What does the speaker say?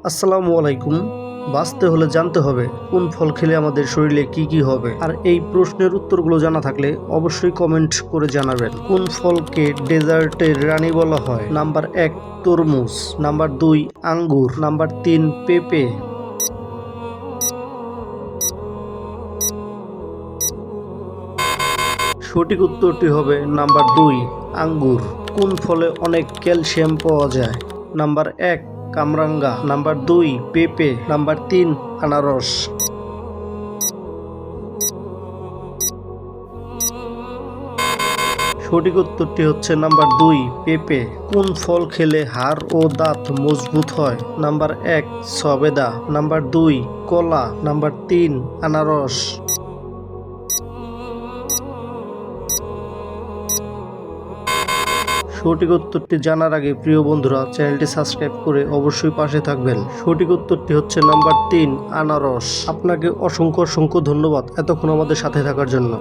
আসসালামু আলাইকুম। বাঁচতে হলে জানতে হবে কোন ফল খেলে আমাদের শরীরে কি কি হবে। আর এই প্রশ্নের উত্তরগুলো জানা থাকলে অবশ্যই কমেন্ট করে জানাবেন। কোন ফলকে ডেজার্টের রানী বলা হয়? নাম্বার 1 তরমুজ, নাম্বার 2 আঙ্গুর, নাম্বার 3 পেঁপে। সঠিক উত্তরটি হবে নাম্বার 2 আঙ্গুর। কোন ফলে অনেক ক্যালসিয়াম পাওয়া যায়? নাম্বার 1 কামরাঙ্গা, নাম্বার 2 পেঁপে, নাম্বার 3 আনারস। সঠিক উত্তরটি হচ্ছে নাম্বার 2 পেঁপে। কোন ফল খেলে হাড় ও দাঁত মজবুত হয়? নাম্বার 1 সবেদা, নাম্বার 2 কলা, নাম্বার 3 আনারস। সঠিক উত্তরটি জানার আগে প্রিয় বন্ধুরা চ্যানেলটি সাবস্ক্রাইব করে অবশ্যই পাশে থাকবেন। সঠিক উত্তরটি হচ্ছে নাম্বার 3 আনারস। আপনাকে অসংখ্য ধন্যবাদ এতক্ষণ আমাদের সাথে থাকার জন্য।